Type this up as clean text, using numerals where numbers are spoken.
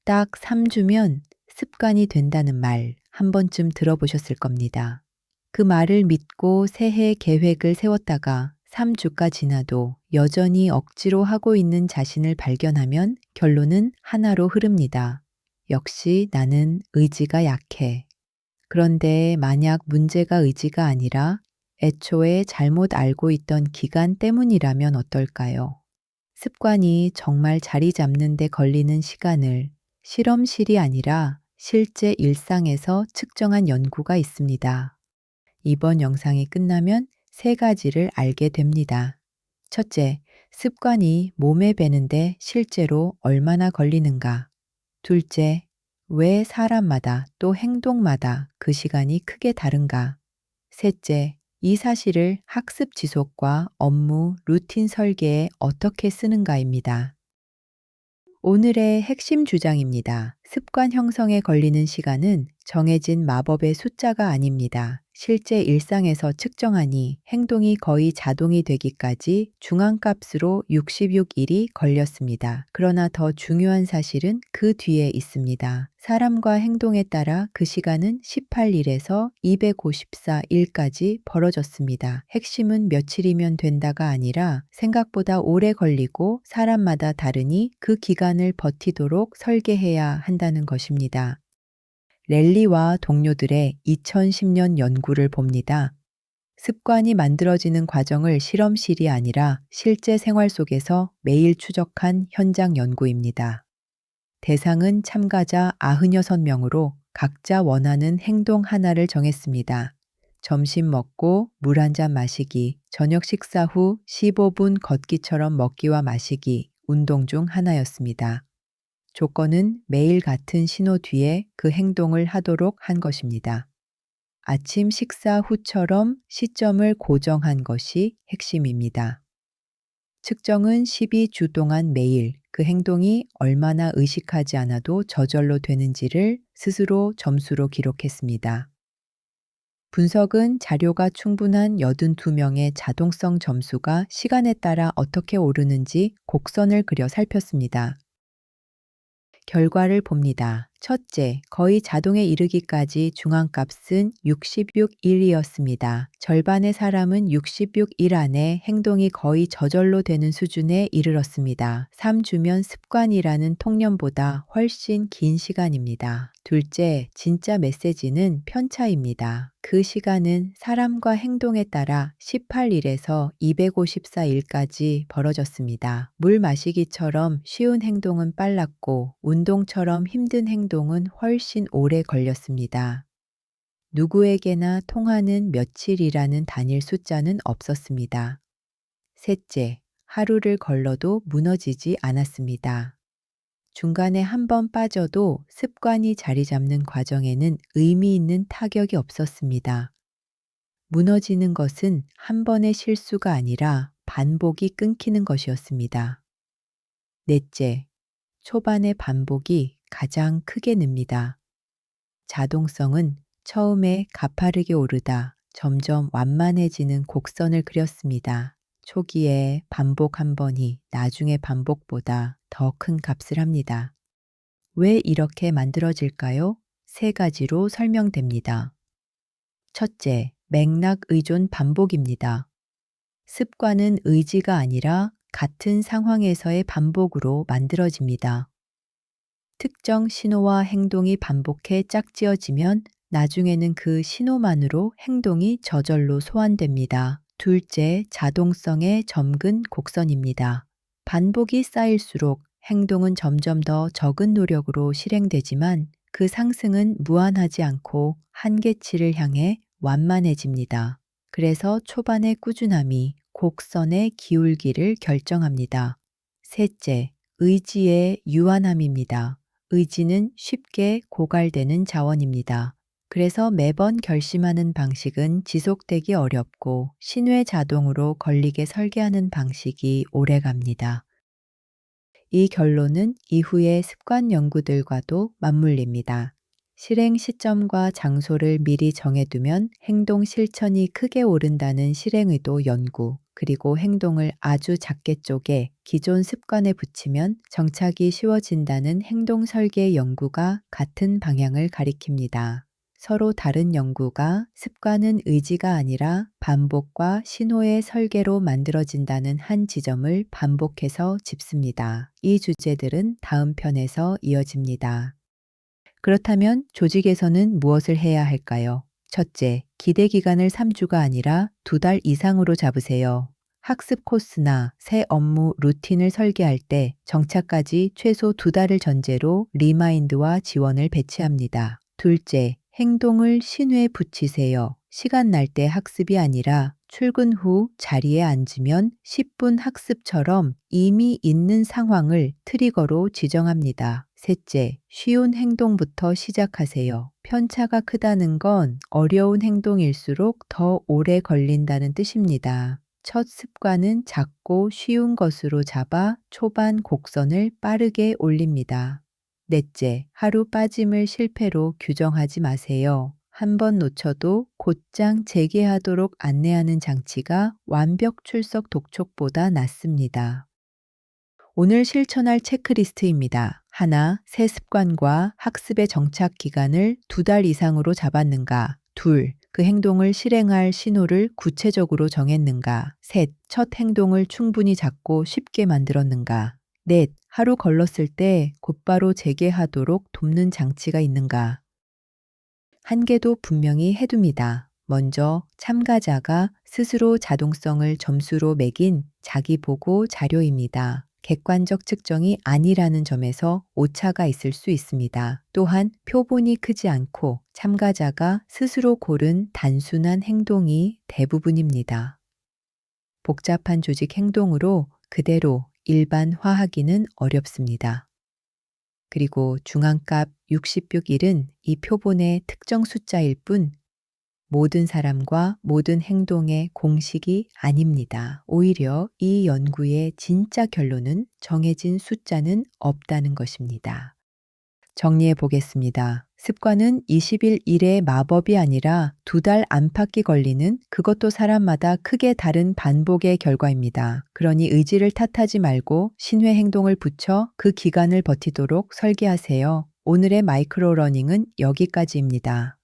딱 3주면 습관이 된다는 말 한 번쯤 들어보셨을 겁니다. 그 말을 믿고 새해 계획을 세웠다가 3주가 지나도 여전히 억지로 하고 있는 자신을 발견하면 결론은 하나로 흐릅니다. 역시 나는 의지가 약해. 그런데 만약 문제가 의지가 아니라 애초에 잘못 알고 있던 기간 때문이라면 어떨까요? 습관이 정말 자리 잡는 데 걸리는 시간을 실험실이 아니라 실제 일상에서 측정한 연구가 있습니다. 이번 영상이 끝나면 세 가지를 알게 됩니다. 첫째, 습관이 몸에 배는데 실제로 얼마나 걸리는가. 둘째, 왜 사람마다 또 행동마다 그 시간이 크게 다른가. 셋째, 이 사실을 학습 지속과 업무, 루틴 설계에 어떻게 쓰는가입니다. 오늘의 핵심 주장입니다. 습관 형성에 걸리는 시간은 정해진 마법의 숫자가 아닙니다. 실제 일상에서 측정하니 행동이 거의 자동이 되기까지 중앙값으로 66일이 걸렸습니다. 그러나 더 중요한 사실은 그 뒤에 있습니다. 사람과 행동에 따라 그 시간은 18일에서 254일까지 벌어졌습니다. 핵심은 며칠이면 된다가 아니라 생각보다 오래 걸리고 사람마다 다르니 그 기간을 버티도록 설계해야 한다는 것입니다. 랠리와 동료들의 2010년 연구를 봅니다. 습관이 만들어지는 과정을 실험실이 아니라 실제 생활 속에서 매일 추적한 현장 연구입니다. 대상은 참가자 96명으로 각자 원하는 행동 하나를 정했습니다. 점심 먹고 물 한 잔 마시기, 저녁 식사 후 15분 걷기처럼 먹기와 마시기, 운동 중 하나였습니다. 조건은 매일 같은 신호 뒤에 그 행동을 하도록 한 것입니다. 아침 식사 후처럼 시점을 고정한 것이 핵심입니다. 측정은 12주 동안 매일 그 행동이 얼마나 의식하지 않아도 저절로 되는지를 스스로 점수로 기록했습니다. 분석은 자료가 충분한 82명의 자동성 점수가 시간에 따라 어떻게 오르는지 곡선을 그려 살폈습니다. 결과를 봅니다. 첫째, 거의 자동에 이르기까지 중앙값은 66일이었습니다. 절반의 사람은 66일 안에 행동이 거의 저절로 되는 수준에 이르렀습니다. 3주면 습관이라는 통념보다 훨씬 긴 시간입니다. 둘째, 진짜 메시지는 편차입니다. 그 시간은 사람과 행동에 따라 18일에서 254일까지 벌어졌습니다. 물 마시기처럼 쉬운 행동은 빨랐고 운동처럼 힘든 행동은 훨씬 오래 걸렸습니다. 누구에게나 통하는 며칠이라는 단일 숫자는 없었습니다. 셋째, 하루를 걸러도 무너지지 않았습니다. 중간에 한 번 빠져도 습관이 자리 잡는 과정에는 의미 있는 타격이 없었습니다. 무너지는 것은 한 번의 실수가 아니라 반복이 끊기는 것이었습니다. 넷째, 초반의 반복이 가장 크게 늡니다. 자동성은 처음에 가파르게 오르다 점점 완만해지는 곡선을 그렸습니다. 초기에 반복 한 번이 나중의 반복보다 더 큰 값을 합니다. 왜 이렇게 만들어질까요? 세 가지로 설명됩니다. 첫째, 맥락 의존 반복입니다. 습관은 의지가 아니라 같은 상황에서의 반복으로 만들어집니다. 특정 신호와 행동이 반복해 짝지어지면 나중에는 그 신호만으로 행동이 저절로 소환됩니다. 둘째, 자동성의 점근 곡선입니다. 반복이 쌓일수록 행동은 점점 더 적은 노력으로 실행되지만 그 상승은 무한하지 않고 한계치를 향해 완만해집니다. 그래서 초반의 꾸준함이 곡선의 기울기를 결정합니다. 셋째, 의지의 유한함입니다. 의지는 쉽게 고갈되는 자원입니다. 그래서 매번 결심하는 방식은 지속되기 어렵고 신뢰 자동으로 걸리게 설계하는 방식이 오래갑니다. 이 결론은 이후의 습관 연구들과도 맞물립니다. 실행 시점과 장소를 미리 정해두면 행동 실천이 크게 오른다는 실행의도 연구, 그리고 행동을 아주 작게 쪼개 기존 습관에 붙이면 정착이 쉬워진다는 행동 설계 연구가 같은 방향을 가리킵니다. 서로 다른 연구가 습관은 의지가 아니라 반복과 신호의 설계로 만들어진다는 한 지점을 반복해서 짚습니다. 이 주제들은 다음 편에서 이어집니다. 그렇다면 조직에서는 무엇을 해야 할까요? 첫째, 기대 기간을 3주가 아니라 2달 이상으로 잡으세요. 학습 코스나 새 업무 루틴을 설계할 때 정착까지 최소 2달을 전제로 리마인드와 지원을 배치합니다. 둘째, 행동을 신호에 붙이세요. 시간 날 때 학습이 아니라 출근 후 자리에 앉으면 10분 학습처럼 이미 있는 상황을 트리거로 지정합니다. 셋째, 쉬운 행동부터 시작하세요. 편차가 크다는 건 어려운 행동일수록 더 오래 걸린다는 뜻입니다. 첫 습관은 작고 쉬운 것으로 잡아 초반 곡선을 빠르게 올립니다. 넷째, 하루 빠짐을 실패로 규정하지 마세요. 한 번 놓쳐도 곧장 재개하도록 안내하는 장치가 완벽 출석 독촉보다 낫습니다. 오늘 실천할 체크리스트입니다. 하나, 새 습관과 학습의 정착 기간을 2달 이상으로 잡았는가? 둘, 그 행동을 실행할 신호를 구체적으로 정했는가? 셋, 첫 행동을 충분히 작고 쉽게 만들었는가? 넷, 하루 걸렀을 때 곧바로 재개하도록 돕는 장치가 있는가? 한계도 분명히 해둡니다. 먼저 참가자가 스스로 자동성을 점수로 매긴 자기보고 자료입니다. 객관적 측정이 아니라는 점에서 오차가 있을 수 있습니다. 또한 표본이 크지 않고 참가자가 스스로 고른 단순한 행동이 대부분입니다. 복잡한 조직 행동으로 그대로 일반화하기는 어렵습니다. 그리고 중앙값 60/1은 이 표본의 특정 숫자일 뿐 모든 사람과 모든 행동의 공식이 아닙니다. 오히려 이 연구의 진짜 결론은 정해진 숫자는 없다는 것입니다. 정리해 보겠습니다. 습관은 20일 일의 마법이 아니라 2달 안팎이 걸리는 그것도 사람마다 크게 다른 반복의 결과입니다. 그러니 의지를 탓하지 말고 신뢰 행동을 붙여 그 기간을 버티도록 설계하세요. 오늘의 마이크로 러닝은 여기까지입니다.